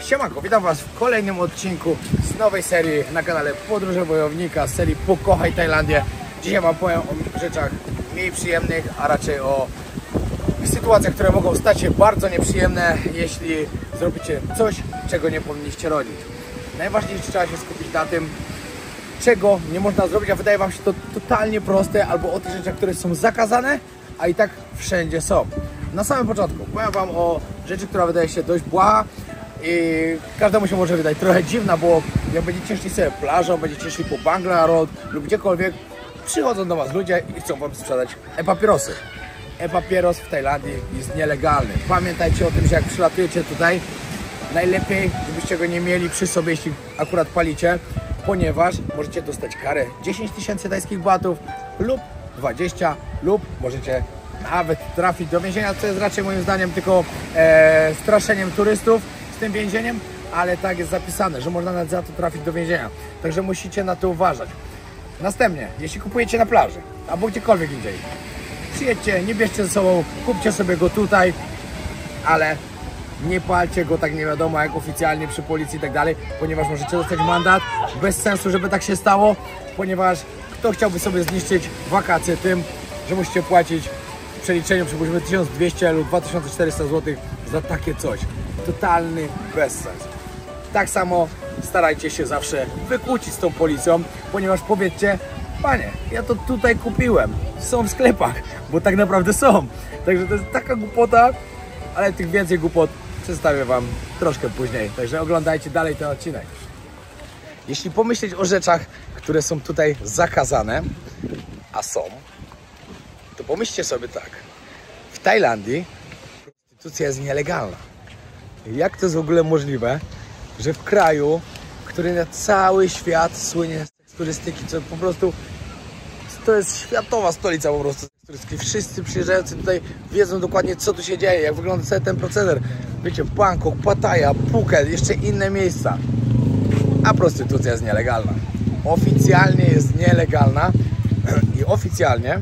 Siemanko, witam Was w kolejnym odcinku z nowej serii na kanale Podróże Wojownika, z serii Pokochaj Tajlandię. Dzisiaj Wam powiem o rzeczach mniej przyjemnych, a raczej o sytuacjach, które mogą stać się bardzo nieprzyjemne, jeśli zrobicie coś, czego nie powinniście robić. Najważniejsze, trzeba się skupić na tym, czego nie można zrobić, a wydaje Wam się to totalnie proste, albo o tych rzeczach, które są zakazane, a i tak wszędzie są. Na samym początku powiem Wam o rzeczy, która wydaje się dość błaha i każdemu się może wydać trochę dziwna, bo jak będziecie szli sobie plażą, będziecie szli po Bangla Road lub gdziekolwiek, przychodzą do Was ludzie i chcą Wam sprzedać e-papierosy. E-papieros w Tajlandii jest nielegalny. Pamiętajcie o tym, że jak przylatujecie tutaj, najlepiej, żebyście go nie mieli przy sobie, jeśli akurat palicie, ponieważ możecie dostać karę 10 000 tajskich batów lub 20, lub możecie nawet trafić do więzienia, co jest raczej moim zdaniem tylko straszeniem turystów z tym więzieniem, ale tak jest zapisane, że można nawet za to trafić do więzienia. Także musicie na to uważać. Następnie, jeśli kupujecie na plaży albo gdziekolwiek indziej, przyjedźcie, nie bierzcie ze sobą, kupcie sobie go tutaj, ale nie palcie go tak nie wiadomo jak oficjalnie przy policji i tak dalej, ponieważ możecie dostać mandat. Bez sensu, żeby tak się stało, ponieważ kto chciałby sobie zniszczyć wakacje tym, że musicie płacić w przeliczeniu przypuśćmy 1200 lub 2400 zł za takie coś. Totalny bezsens. Tak samo starajcie się zawsze wykłócić z tą policją, ponieważ powiedzcie: panie, ja to tutaj kupiłem, są w sklepach, bo tak naprawdę są. Także to jest taka głupota, ale tych więcej głupot przedstawię Wam troszkę później. Także oglądajcie dalej ten odcinek. Jeśli pomyśleć o rzeczach, które są tutaj zakazane, a są, to pomyślcie sobie tak. W Tajlandii prostytucja jest nielegalna. Jak to jest w ogóle możliwe, że w kraju, który na cały świat słynie z turystyki, co po prostu to jest światowa stolica po prostu turystyki. Wszyscy przyjeżdżający tutaj wiedzą dokładnie, co tu się dzieje, jak wygląda cały ten proceder. Wiecie, Bangkok, Pattaya, Phuket, jeszcze inne miejsca. A prostytucja jest nielegalna. Oficjalnie jest nielegalna i oficjalnie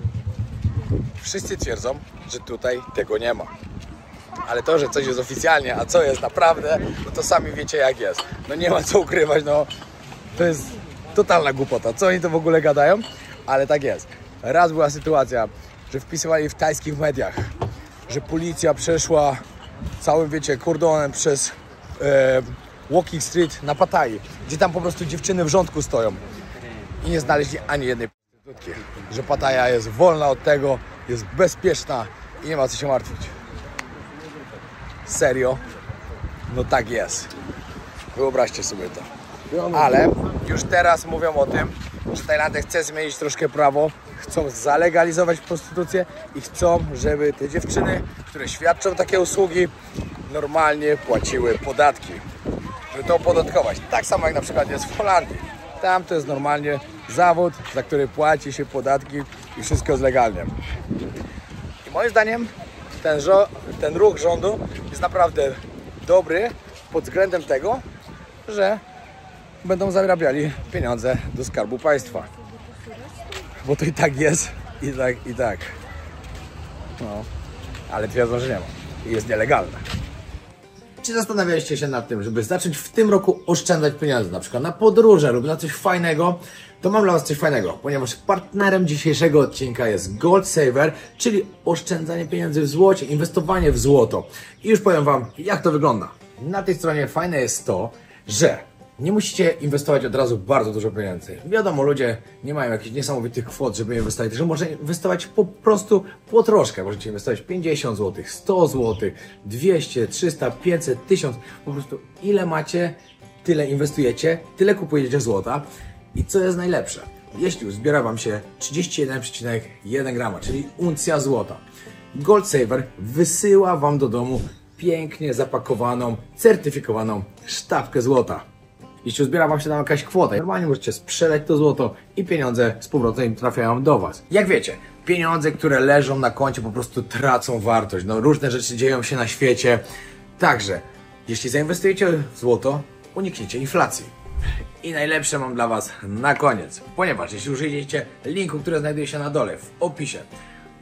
wszyscy twierdzą, że tutaj tego nie ma. Ale to, że coś jest oficjalnie, a co jest naprawdę, no to sami wiecie jak jest. No nie ma co ukrywać, no to jest totalna głupota. Co oni to w ogóle gadają? Ale tak jest. Raz była sytuacja, że wpisywali w tajskich mediach, że policja przeszła całym, wiecie, kordonem przez Walking Street na Pattai, gdzie tam po prostu dziewczyny w rządku stoją i nie znaleźli ani jednej prostytutki. Że Pattaya jest wolna od tego, jest bezpieczna i nie ma co się martwić. Serio? No tak jest. Wyobraźcie sobie to. Ale już teraz mówią o tym, że Tajlandia chce zmienić troszkę prawo, chcą zalegalizować prostytucję i chcą, żeby te dziewczyny, które świadczą takie usługi, normalnie płaciły podatki. Żeby to opodatkować. Tak samo jak na przykład jest w Holandii. Tam to jest normalnie zawód, za który płaci się podatki i wszystko jest legalnie. I moim zdaniem ten ruch rządu jest naprawdę dobry pod względem tego, że będą zarabiali pieniądze do Skarbu Państwa. Bo to i tak jest, i tak. No, ale twierdzą, że nie ma. I jest nielegalne. Czy zastanawialiście się nad tym, żeby zacząć w tym roku oszczędzać pieniądze, na przykład na podróże lub na coś fajnego? To mam dla Was coś fajnego, ponieważ partnerem dzisiejszego odcinka jest Gold Saver, czyli oszczędzanie pieniędzy w złocie, inwestowanie w złoto. I już powiem Wam, jak to wygląda. Na tej stronie fajne jest to, że nie musicie inwestować od razu bardzo dużo pieniędzy. Wiadomo, ludzie nie mają jakichś niesamowitych kwot, żeby inwestować, że można inwestować po prostu po troszkę. Możecie inwestować 50 zł, 100 zł, 200, 300, 500, 1000. Po prostu ile macie, tyle inwestujecie, tyle kupujecie złota. I co jest najlepsze? Jeśli uzbiera Wam się 31,1 grama, czyli uncja złota, Gold Saver wysyła Wam do domu pięknie zapakowaną, certyfikowaną sztabkę złota. Jeśli uzbiera Wam się tam jakaś kwota, normalnie możecie sprzedać to złoto i pieniądze z powrotem trafiają do Was. Jak wiecie, pieniądze, które leżą na koncie, po prostu tracą wartość. No, różne rzeczy dzieją się na świecie. Także, jeśli zainwestujecie w złoto, unikniecie inflacji. I najlepsze mam dla Was na koniec, ponieważ jeśli użyjecie linku, który znajduje się na dole w opisie,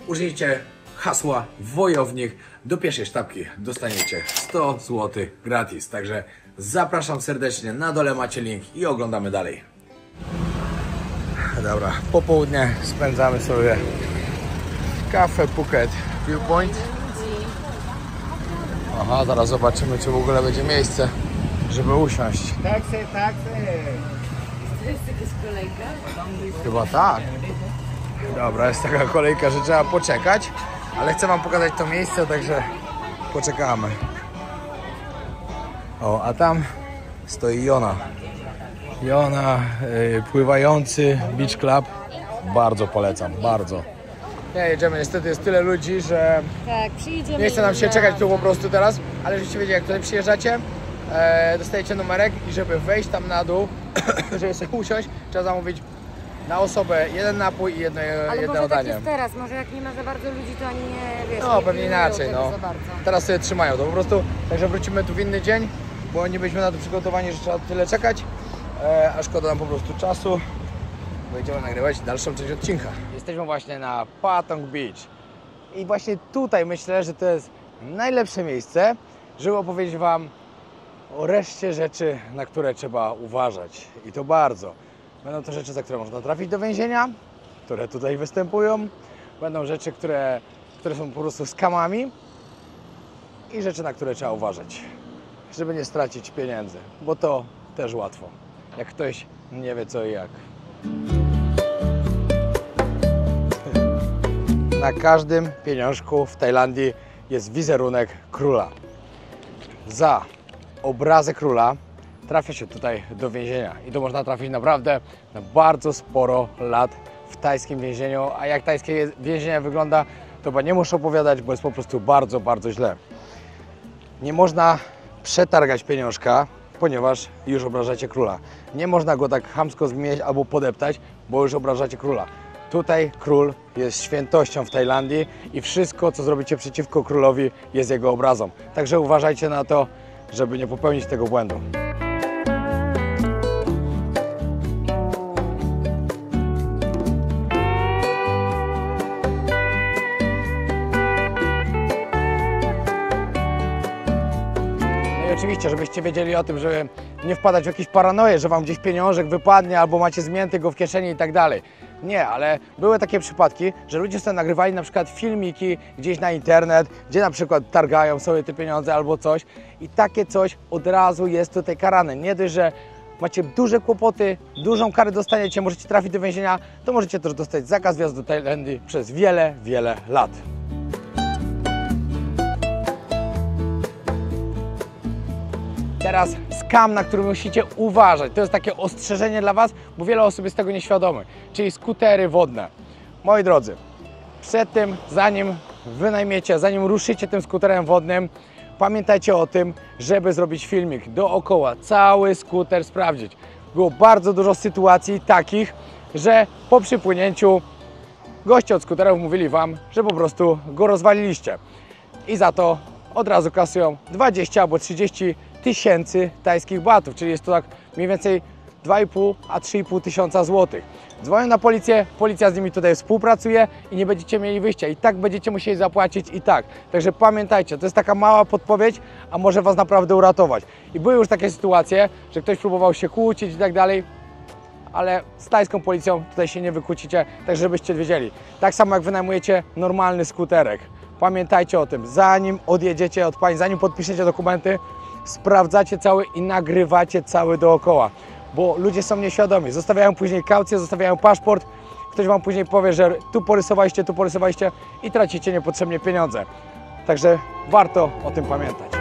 użyjecie hasła wojownik, do pierwszej sztabki dostaniecie 100 zł gratis. Także Zapraszam serdecznie, na dole macie link i oglądamy dalej. Dobra, popołudnie spędzamy sobie w Cafe Phuket Viewpoint. Aha, zaraz zobaczymy, czy w ogóle będzie miejsce, żeby usiąść. Taksy. To jest jakaś kolejka? Chyba tak. Dobra, jest taka kolejka, że trzeba poczekać, ale chcę wam pokazać to miejsce, także poczekamy. O, a tam stoi Jona. Jona, pływający Beach Club. Bardzo polecam, bardzo. Nie, jedziemy, niestety jest tyle ludzi, że Tak, przyjdziemy. nie chce nam się czekać tu po prostu teraz, ale żebyście wiedzieli, jak tutaj przyjeżdżacie, dostajecie numerek i żeby wejść tam na dół, żeby sobie usiąść, trzeba zamówić na osobę jeden napój i jedno Ale może tak danie. jest teraz, może jak nie ma za bardzo ludzi, to oni nie, wiesz, No, nie pewnie pilnują inaczej, tego no. za bardzo. Teraz sobie trzymają to po prostu, także wrócimy tu w inny dzień, bo nie byliśmy na to przygotowani, że trzeba tyle czekać, a szkoda nam po prostu czasu. Będziemy nagrywać dalszą część odcinka. Jesteśmy właśnie na Patong Beach i właśnie tutaj myślę, że to jest najlepsze miejsce, żeby opowiedzieć wam o reszcie rzeczy, na które trzeba uważać i to bardzo. Będą to rzeczy, za które można trafić do więzienia, które tutaj występują. Będą rzeczy, które są po prostu skamami i rzeczy, na które trzeba uważać, żeby nie stracić pieniędzy, bo to też łatwo, jak ktoś nie wie co i jak. Na każdym pieniążku w Tajlandii jest wizerunek króla. Za obrazę króla trafia się tutaj do więzienia i to można trafić naprawdę na bardzo sporo lat w tajskim więzieniu, a jak tajskie więzienie wygląda, to chyba nie muszę opowiadać, bo jest po prostu bardzo, bardzo źle. Nie można przetargać pieniążka, ponieważ już obrażacie króla. Nie można go tak chamsko zmieniać albo podeptać, bo już obrażacie króla. Tutaj król jest świętością w Tajlandii i wszystko, co zrobicie przeciwko królowi, jest jego obrazą. Także uważajcie na to, żeby nie popełnić tego błędu. No i oczywiście, żebyście wiedzieli o tym, żeby nie wpadać w jakieś paranoje, że wam gdzieś pieniążek wypadnie albo macie zmięty go w kieszeni i tak dalej. Nie, ale były takie przypadki, że ludzie sobie nagrywali na przykład filmiki gdzieś na internet, gdzie na przykład targają sobie te pieniądze albo coś i takie coś od razu jest tutaj karane. Nie dość, że macie duże kłopoty, dużą karę dostaniecie, możecie trafić do więzienia, to możecie też dostać zakaz wjazdu do Tajlandii przez wiele, wiele lat. Teraz skam, na który musicie uważać. To jest takie ostrzeżenie dla Was, bo wiele osób jest tego nieświadomych. Czyli skutery wodne. Moi drodzy, przed tym, zanim wynajmiecie, zanim ruszycie tym skuterem wodnym, pamiętajcie o tym, żeby zrobić filmik dookoła, cały skuter sprawdzić. Było bardzo dużo sytuacji takich, że po przypłynięciu goście od skuterów mówili Wam, że po prostu go rozwaliliście. I za to od razu kasują 20 albo 30 tysięcy tajskich batów, czyli jest to tak mniej więcej 2,5 a 3,5 tysiąca złotych. Dzwonią na policję, policja z nimi tutaj współpracuje i nie będziecie mieli wyjścia. I tak będziecie musieli zapłacić i tak. Także pamiętajcie, to jest taka mała podpowiedź, a może Was naprawdę uratować. I były już takie sytuacje, że ktoś próbował się kłócić i tak dalej, ale z tajską policją tutaj się nie wykłócicie, tak żebyście wiedzieli. Tak samo jak wynajmujecie normalny skuterek. Pamiętajcie o tym, zanim odjedziecie od pani, zanim podpiszecie dokumenty, sprawdzacie cały i nagrywacie cały dookoła, bo ludzie są nieświadomi, zostawiają później kaucję, zostawiają paszport, ktoś Wam później powie, że tu porysowaliście i tracicie niepotrzebnie pieniądze. Także warto o tym pamiętać.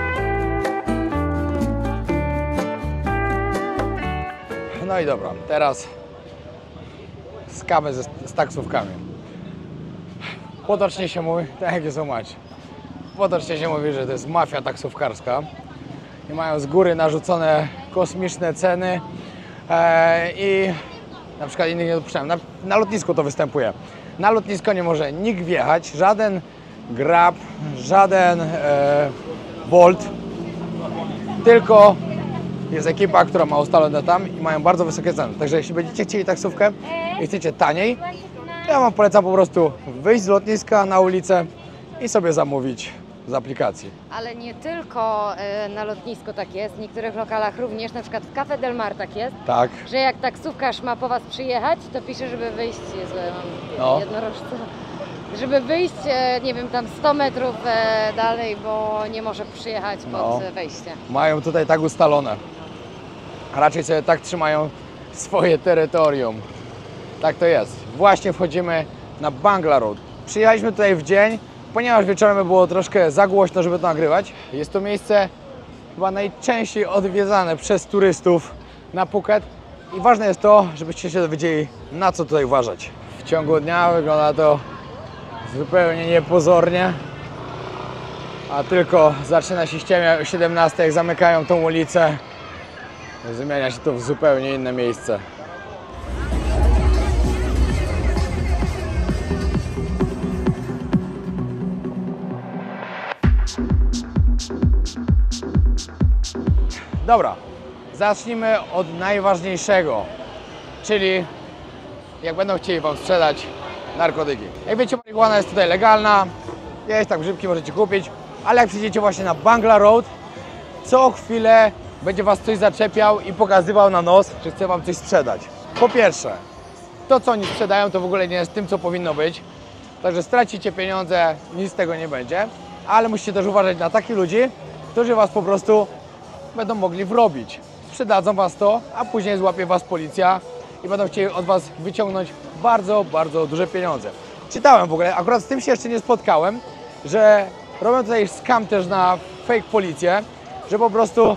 No i dobra, teraz skamy z taksówkami. Potocznie się mówi, tak jak mać. Potocznie się mówi, że to jest mafia taksówkarska i mają z góry narzucone kosmiczne ceny i na przykład innych nie dopuszczają. Na lotnisku to występuje. Na lotnisko nie może nikt wjechać, żaden Grab, żaden Bolt, tylko jest ekipa, która ma ustalone tam i mają bardzo wysokie ceny. Także jeśli będziecie chcieli taksówkę i chcecie taniej, to ja Wam polecam po prostu wyjść z lotniska na ulicę i sobie zamówić z aplikacji. Ale nie tylko na lotnisku tak jest, w niektórych lokalach również, na przykład w Cafe Del Mar tak jest, Tak. że jak taksówkarz ma po was przyjechać, to pisze, żeby wyjść, Jezu, ja mam jednorożca, żeby wyjść, nie wiem, tam 100 metrów dalej, bo nie może przyjechać pod wejście. Mają tutaj tak ustalone. Raczej sobie tak trzymają swoje terytorium. Tak to jest. Właśnie wchodzimy na Bangla Road. Przyjechaliśmy tutaj w dzień, ponieważ wieczorem było troszkę za głośno, żeby to nagrywać. Jest to miejsce chyba najczęściej odwiedzane przez turystów na Phuket. I ważne jest to, żebyście się dowiedzieli, na co tutaj uważać. W ciągu dnia wygląda to zupełnie niepozornie, a tylko zaczyna się ściemniać o 17, jak zamykają tą ulicę. Zmienia się to w zupełnie inne miejsce. Dobra, zacznijmy od najważniejszego, czyli jak będą chcieli wam sprzedać narkotyki. Jak wiecie, marihuana jest tutaj legalna, jest tak grzybki możecie kupić, ale jak przyjdziecie właśnie na Bangla Road, co chwilę będzie was coś zaczepiał i pokazywał na nos, że chce wam coś sprzedać. Po pierwsze, to co oni sprzedają, to w ogóle nie jest tym, co powinno być, także stracicie pieniądze, nic z tego nie będzie, ale musicie też uważać na takich ludzi, którzy was po prostu będą mogli wrobić. Sprzedadzą was to, a później złapie was policja i będą chcieli od was wyciągnąć bardzo, bardzo duże pieniądze. Czytałem w ogóle, akurat z tym się jeszcze nie spotkałem, że robią tutaj scam też na fake policję, że po prostu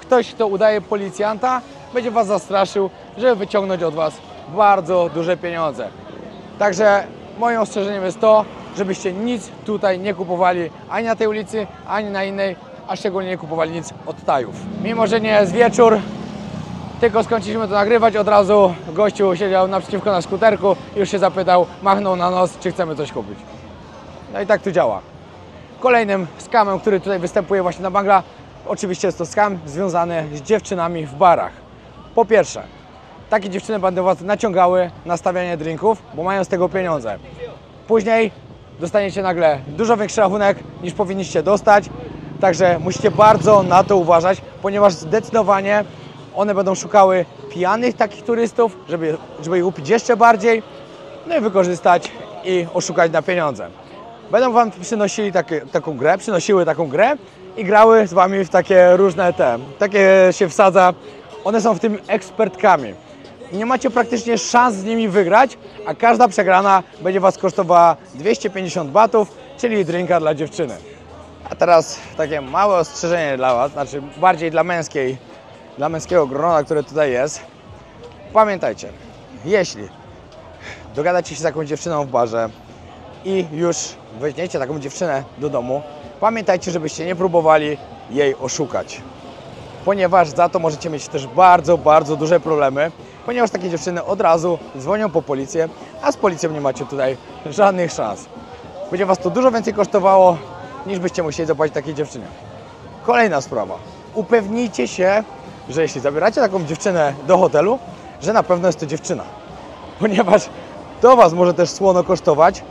ktoś, kto udaje policjanta, będzie was zastraszył, żeby wyciągnąć od was bardzo duże pieniądze. Także moim ostrzeżeniem jest to, żebyście nic tutaj nie kupowali ani na tej ulicy, ani na innej, a szczególnie nie kupowali nic od tajów. Mimo że nie jest wieczór, tylko skończyliśmy to nagrywać, od razu gościu siedział naprzeciwko na skuterku i już się zapytał, machnął na nos, czy chcemy coś kupić. No i tak to działa. Kolejnym scamem, który tutaj występuje właśnie na Bangla, oczywiście jest to scam związany z dziewczynami w barach. Po pierwsze, takie dziewczyny będą was naciągały na stawianie drinków, bo mają z tego pieniądze. Później dostaniecie nagle dużo większy rachunek, niż powinniście dostać. Także musicie bardzo na to uważać, ponieważ zdecydowanie one będą szukały pijanych takich turystów, żeby ich upić jeszcze bardziej, no i wykorzystać i oszukać na pieniądze. Będą wam przynosiły taką grę i grały z wami w takie różne takie się wsadza, one są w tym ekspertkami. Nie macie praktycznie szans z nimi wygrać, a każda przegrana będzie was kosztowała 250 batów, czyli drinka dla dziewczyny. A teraz takie małe ostrzeżenie dla was, znaczy bardziej dla męskiego grona, które tutaj jest. Pamiętajcie, jeśli dogadacie się z jakąś dziewczyną w barze i już weźmiecie taką dziewczynę do domu, pamiętajcie, żebyście nie próbowali jej oszukać. Ponieważ za to możecie mieć też bardzo, bardzo duże problemy, ponieważ takie dziewczyny od razu dzwonią po policję, a z policją nie macie tutaj żadnych szans. Będzie was to dużo więcej kosztowało, niż byście musieli zapłacić takiej dziewczynie. Kolejna sprawa. Upewnijcie się, że jeśli zabieracie taką dziewczynę do hotelu, że na pewno jest to dziewczyna. Ponieważ to was może też słono kosztować,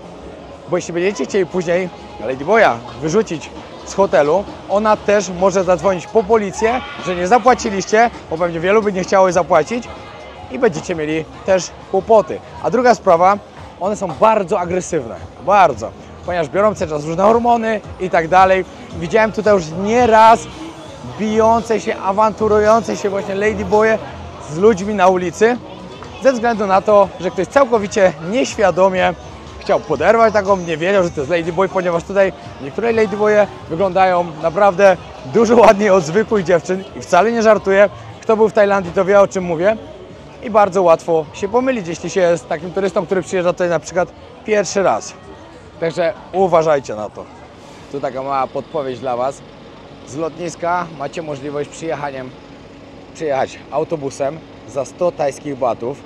bo jeśli będziecie chcieli później Ladyboya wyrzucić z hotelu, ona też może zadzwonić po policję, że nie zapłaciliście, bo pewnie wielu by nie chciało zapłacić i będziecie mieli też kłopoty. A druga sprawa, one są bardzo agresywne, bardzo, ponieważ biorą cały czas różne hormony i tak dalej. Widziałem tutaj już nieraz bijące się, awanturujące się właśnie ladyboye z ludźmi na ulicy, ze względu na to, że ktoś całkowicie nieświadomie chciał poderwać taką, nie wiedział, że to jest ladyboy, ponieważ tutaj niektóre ladyboye wyglądają naprawdę dużo ładniej od zwykłych dziewczyn i wcale nie żartuję. Kto był w Tajlandii, to wie, o czym mówię. I bardzo łatwo się pomylić, jeśli się jest takim turystą, który przyjeżdża tutaj na przykład pierwszy raz. Także uważajcie na to. Tu taka mała podpowiedź dla was. Z lotniska macie możliwość przyjechać autobusem za 100 tajskich batów.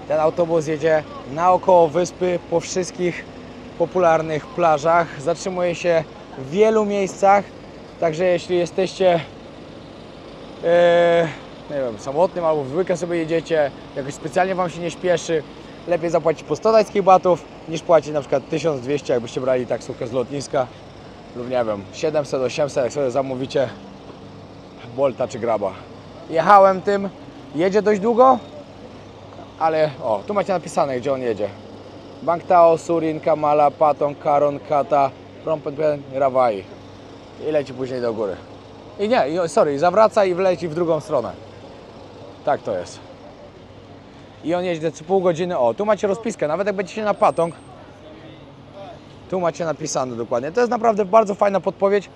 Ten autobus jedzie naokoło wyspy, po wszystkich popularnych plażach. Zatrzymuje się w wielu miejscach. Także jeśli jesteście nie wiem, samotnym albo w dwójkę sobie jedziecie, jakoś specjalnie wam się nie śpieszy, lepiej zapłacić po 100 tajskich batów, niż płacić na przykład 1200, jakbyście brali taksówkę z lotniska. lub nie wiem, 700, 800, jak sobie zamówicie Bolta czy Graba. Jechałem tym, jedzie dość długo, ale o, tu macie napisane, gdzie on jedzie. Bang Tao, Surin, Kamala, Patong, Karon, Kata, Phnom Penh, Rawai. I leci później do góry. I nie, zawraca i wleci w drugą stronę. Tak to jest. I on jeździ co pół godziny. O, tu macie rozpiskę, nawet jak będziecie na Patong, tu macie napisane dokładnie. To jest naprawdę bardzo fajna podpowiedź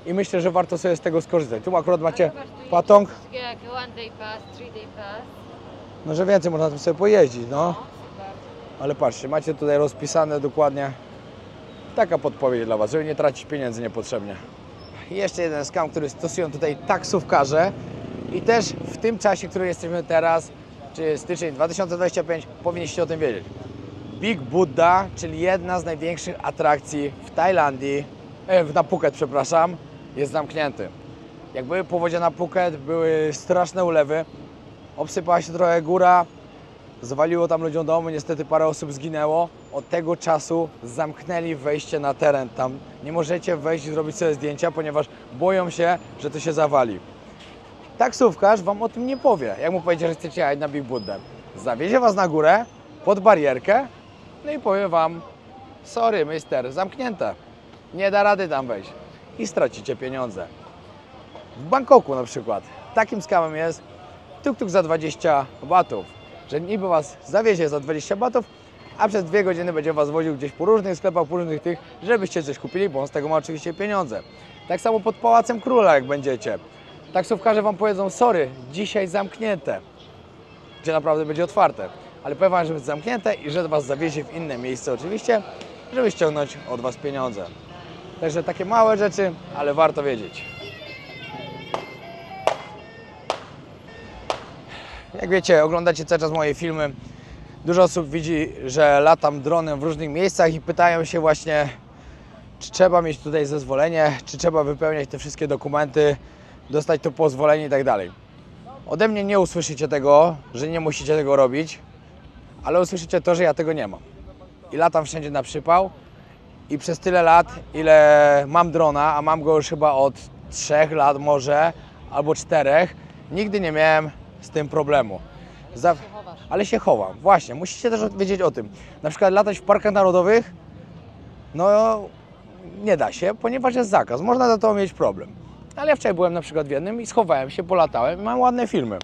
i myślę, że warto sobie z tego skorzystać. Tu akurat macie Patong. Jak one day pass, 3 day pass. No, że więcej można tym sobie pojeździć, no. Super. Ale patrzcie, macie tutaj rozpisane dokładnie. Taka podpowiedź dla Was, żeby nie tracić pieniędzy niepotrzebnie. I jeszcze jeden skam, który stosują tutaj taksówkarze i też w tym czasie, w którym jesteśmy teraz, czyli styczeń 2025, powinniście o tym wiedzieć. Big Buddha, czyli jedna z największych atrakcji w Tajlandii, na Phuket, przepraszam, jest zamknięty. Jak były powodzie na Phuket, były straszne ulewy, obsypała się trochę góra, zawaliło tam ludziom domy, niestety parę osób zginęło. Od tego czasu zamknęli wejście na teren. Tam nie możecie wejść i zrobić sobie zdjęcia, ponieważ boją się, że to się zawali. Taksówkarz Wam o tym nie powie. Jak mu powiecie, że chcecie jechać na Big Buddha, zawiezie Was na górę, pod barierkę, no i powie Wam: sorry mister, zamknięte, nie da rady tam wejść. I stracicie pieniądze. W Bangkoku na przykład takim skamem jest tuk-tuk za 20 batów, że niby Was zawiezie za 20 batów, a przez 2 godziny będzie Was woził gdzieś po różnych sklepach, po różnych tych, żebyście coś kupili, bo on z tego ma oczywiście pieniądze. Tak samo pod Pałacem Króla, jak będziecie. Taksówkarze Wam powiedzą: sorry, dzisiaj zamknięte, gdzie naprawdę będzie otwarte. Ale powiem Wam, że jest zamknięte i że Was zawiezie w inne miejsce oczywiście, żeby ściągnąć od Was pieniądze. Także takie małe rzeczy, ale warto wiedzieć. Jak wiecie, oglądacie cały czas moje filmy, dużo osób widzi, że latam dronem w różnych miejscach i pytają się właśnie, czy trzeba mieć tutaj zezwolenie, czy trzeba wypełniać te wszystkie dokumenty, dostać to pozwolenie i tak dalej. Ode mnie nie usłyszycie tego, że nie musicie tego robić, ale usłyszycie to, że ja tego nie mam. I latam wszędzie na przypał i przez tyle lat, ile mam drona, a mam go już chyba od 3 lat może, albo 4, nigdy nie miałem z tym problemu. Ale się chowam. Właśnie, musicie też wiedzieć o tym. Na przykład latać w parkach narodowych, no nie da się, ponieważ jest zakaz. Można za to mieć problem. Ale ja wczoraj byłem na przykład w jednym i schowałem się, polatałem i mam ładne filmy.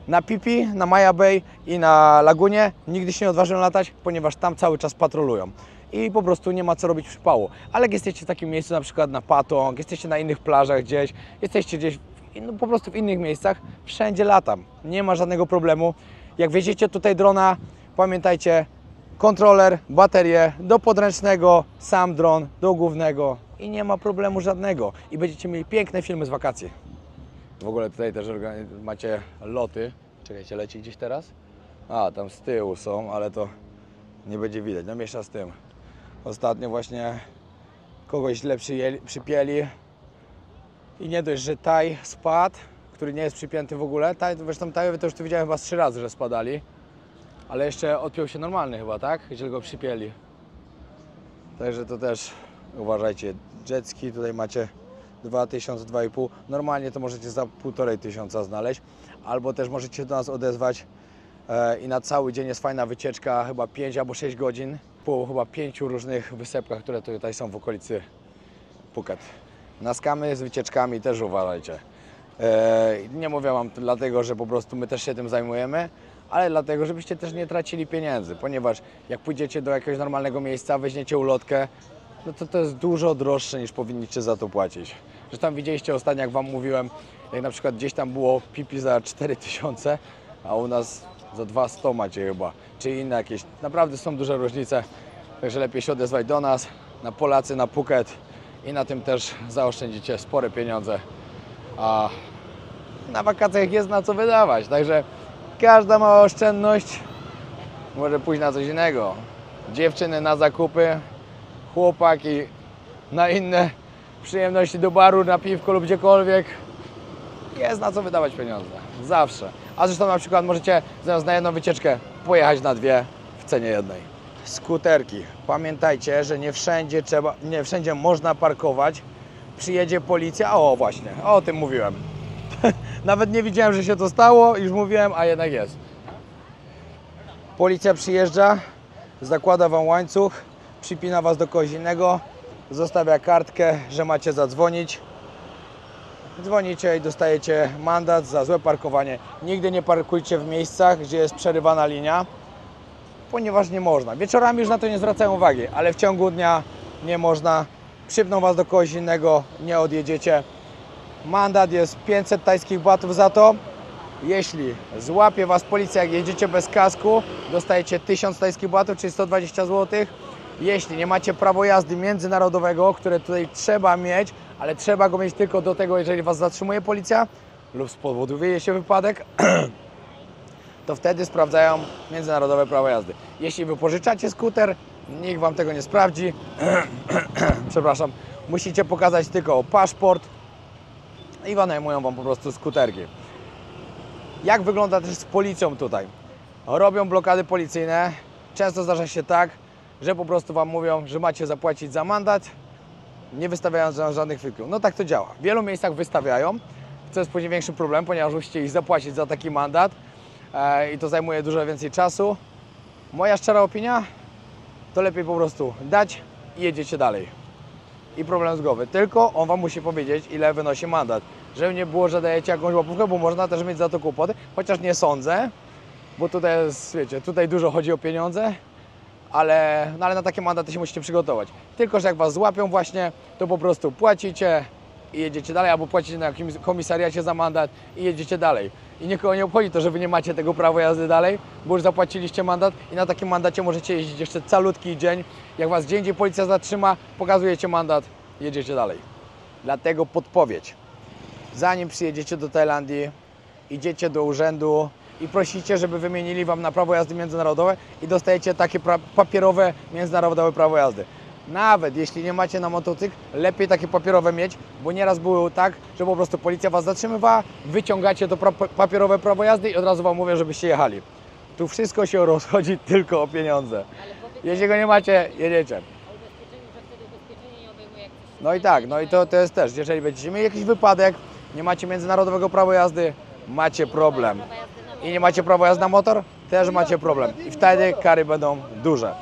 Na Phi Phi, na Maya Bay i na Lagunie nigdy się nie odważyłem latać, ponieważ tam cały czas patrolują. I po prostu nie ma co robić przypału. Ale jak jesteście w takim miejscu, na przykład na Patong, jesteście na innych plażach gdzieś, jesteście gdzieś no, po prostu w innych miejscach, wszędzie latam. Nie ma żadnego problemu. Jak weźmiecie tutaj drona, pamiętajcie, kontroler, baterię do podręcznego, sam dron do głównego i nie ma problemu żadnego. I będziecie mieli piękne filmy z wakacji. W ogóle tutaj też macie loty. Czekajcie, leci gdzieś teraz? A, tam z tyłu są, ale to nie będzie widać. No miesza z tym. Ostatnio właśnie kogoś źle przypięli i nie dość, że taj spadł, który nie jest przypięty w ogóle. Zresztą tajowy to już tu widziałem chyba 3 razy, że spadali. Ale jeszcze odpiął się normalny chyba, tak? Gdzie go przypięli. Także to też uważajcie. Jetski tutaj macie 2000, 2,5. Normalnie to możecie za 1500 znaleźć. Albo też możecie się do nas odezwać i na cały dzień jest fajna wycieczka, chyba 5 albo 6 godzin. Po chyba 5 różnych wysepkach, które tutaj są w okolicy Phuket. Na skamy z wycieczkami też uważajcie. Nie mówię Wam dlatego, że po prostu my też się tym zajmujemy, ale dlatego, żebyście też nie tracili pieniędzy, ponieważ jak pójdziecie do jakiegoś normalnego miejsca, weźmiecie ulotkę, no to jest dużo droższe niż powinniście za to płacić. Zresztą widzieliście ostatnio, jak Wam mówiłem, jak na przykład gdzieś tam było Phi Phi za 4000, a u nas za 200 macie chyba, czy inne jakieś. Naprawdę są duże różnice, także lepiej się odezwać do nas, na Polacy, na Phuket i na tym też zaoszczędzicie spore pieniądze. A na wakacjach jest na co wydawać, także każda mała oszczędność może pójść na coś innego. Dziewczyny na zakupy, chłopaki na inne przyjemności do baru, na piwko lub gdziekolwiek. Jest na co wydawać pieniądze, zawsze. A zresztą na przykład możecie zamiast na jedną wycieczkę pojechać na 2 w cenie jednej. skuterki. Pamiętajcie, że nie wszędzie można parkować. Przyjedzie policja. O, właśnie, o tym mówiłem. Nawet nie widziałem, że się to stało, już mówiłem, a jednak jest. Policja przyjeżdża, zakłada wam łańcuch, przypina was do kogoś innego, zostawia kartkę, że macie zadzwonić. Dzwonicie i dostajecie mandat za złe parkowanie. Nigdy nie parkujcie w miejscach, gdzie jest przerywana linia, ponieważ nie można. Wieczorami już na to nie zwracają uwagi, ale w ciągu dnia nie można. Przypną was do kogoś innego, nie odjedziecie. Mandat jest 500 tajskich batów za to. Jeśli złapie was policja, jak jedziecie bez kasku, dostajecie 1000 tajskich batów, czyli 120 zł. Jeśli nie macie prawa jazdy międzynarodowego, które tutaj trzeba mieć, ale trzeba go mieć tylko do tego, jeżeli was zatrzymuje policja lub spowoduje się wypadek, to wtedy sprawdzają międzynarodowe prawo jazdy. Jeśli wypożyczacie skuter, nikt wam tego nie sprawdzi. Przepraszam, musicie pokazać tylko paszport i wynajmują wam po prostu skuterki. Jak wygląda też z policją tutaj? Robią blokady policyjne. Często zdarza się tak, że po prostu wam mówią, że macie zapłacić za mandat, nie wystawiając żadnych filtrów. No tak to działa. W wielu miejscach wystawiają, co jest później większy problem, ponieważ musicie ich zapłacić za taki mandat i to zajmuje dużo więcej czasu. Moja szczera opinia, to lepiej po prostu dać i jedziecie dalej. I problem z głowy. Tylko on wam musi powiedzieć, ile wynosi mandat. Żeby nie było, że dajecie jakąś łapówkę, bo można też mieć za to kłopoty, chociaż nie sądzę, bo tutaj jest, wiecie, tutaj dużo chodzi o pieniądze, ale na takie mandaty się musicie przygotować. Tylko że jak was złapią właśnie, to po prostu płacicie i jedziecie dalej, albo płacicie na jakimś komisariacie za mandat i jedziecie dalej. I nikogo nie obchodzi to, że wy nie macie tego prawa jazdy dalej, bo już zapłaciliście mandat i na takim mandacie możecie jeździć jeszcze calutki dzień. Jak was gdzie indziej policja zatrzyma, pokazujecie mandat, jedziecie dalej. Dlatego podpowiedź. Zanim przyjedziecie do Tajlandii, idziecie do urzędu i prosicie, żeby wymienili wam na prawo jazdy międzynarodowe i dostajecie takie papierowe międzynarodowe prawo jazdy. Nawet jeśli nie macie na motocykl, lepiej takie papierowe mieć, bo nieraz było tak, że po prostu policja was zatrzymywała, wyciągacie to papierowe prawo jazdy i od razu wam mówią, żebyście jechali. Tu wszystko się rozchodzi tylko o pieniądze. Jeśli go nie macie, jedziecie. No i tak, no i to jest też, jeżeli będziecie mieli jakiś wypadek, nie macie międzynarodowego prawa jazdy, macie problem. I nie macie prawa jazdy na motor, też macie problem. I wtedy kary będą duże.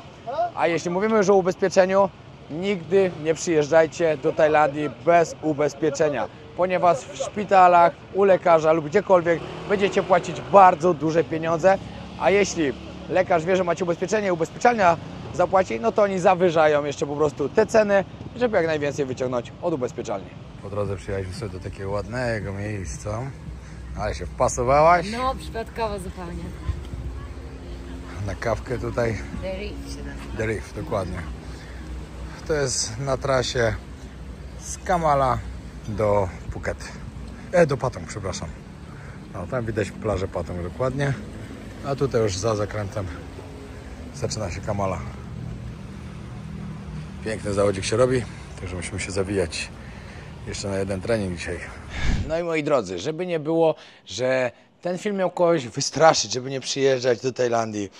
A jeśli mówimy już o ubezpieczeniu, nigdy nie przyjeżdżajcie do Tajlandii bez ubezpieczenia, ponieważ w szpitalach, u lekarza lub gdziekolwiek będziecie płacić bardzo duże pieniądze, a jeśli lekarz wie, że macie ubezpieczenie i ubezpieczalnia zapłaci, no to oni zawyżają jeszcze po prostu te ceny, żeby jak najwięcej wyciągnąć od ubezpieczalni. Po drodze przyjechaliśmy sobie do takiego ładnego miejsca, ale się wpasowałaś. No, przypadkowo zupełnie. Na kawkę tutaj. The Reef się nazywa. The Reef, dokładnie. To jest na trasie z Kamala do Phuket. Do Patong, przepraszam. No, tam widać plażę Patong dokładnie. A tutaj już za zakrętem zaczyna się Kamala. Piękny zawodzik się robi, także musimy się zawijać jeszcze na jeden trening dzisiaj. No i moi drodzy, żeby nie było, że ten film miał kogoś wystraszyć, żeby nie przyjeżdżać do Tajlandii.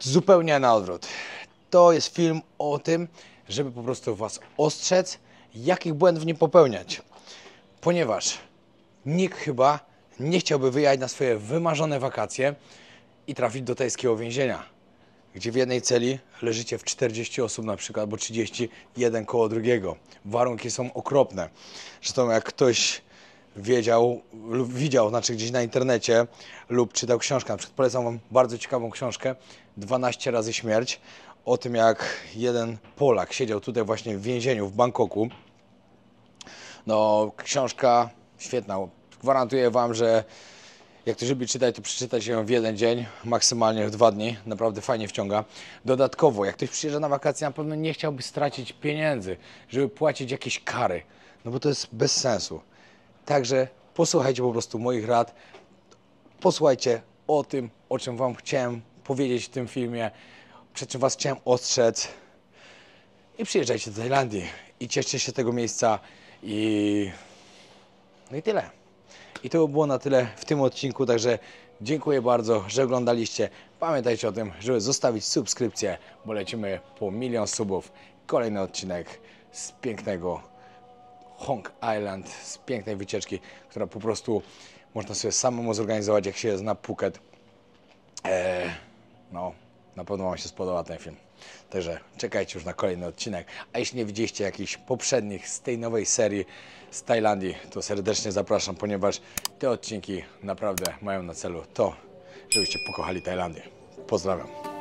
Zupełnie na odwrót. To jest film o tym, żeby po prostu was ostrzec, jakich błędów nie popełniać. Ponieważ nikt chyba nie chciałby wyjechać na swoje wymarzone wakacje i trafić do tajskiego więzienia, gdzie w jednej celi leżycie w 40 osób na przykład, albo 30, jeden koło drugiego. Warunki są okropne. Zresztą jak ktoś wiedział lub widział, znaczy gdzieś na internecie lub czytał książkę, na przykład polecam wam bardzo ciekawą książkę 12 razy śmierć, o tym jak jeden Polak siedział tutaj właśnie w więzieniu w Bangkoku. No książka świetna, gwarantuję wam, że jak ktoś lubi czytać, to przeczytajcie ją w jeden dzień, maksymalnie w 2 dni. Naprawdę fajnie wciąga. Dodatkowo, jak ktoś przyjeżdża na wakacje, na pewno nie chciałby stracić pieniędzy, żeby płacić jakieś kary. No bo to jest bez sensu. Także posłuchajcie po prostu moich rad. Posłuchajcie o tym, o czym wam chciałem powiedzieć w tym filmie, przed czym was chciałem ostrzec. I przyjeżdżajcie do Tajlandii i cieszcie się tego miejsca. No i tyle. I to by było na tyle w tym odcinku, także dziękuję bardzo, że oglądaliście. Pamiętajcie o tym, żeby zostawić subskrypcję, bo lecimy po 1 000 000 subów. Kolejny odcinek z pięknego Hong Island, z pięknej wycieczki, która po prostu można sobie samemu zorganizować, jak się zna Phuket. No, na pewno Wam się spodoba ten film. Także czekajcie już na kolejny odcinek. A jeśli nie widzieliście jakichś poprzednich z tej nowej serii z Tajlandii, to serdecznie zapraszam, ponieważ te odcinki naprawdę mają na celu to, żebyście pokochali Tajlandię. Pozdrawiam.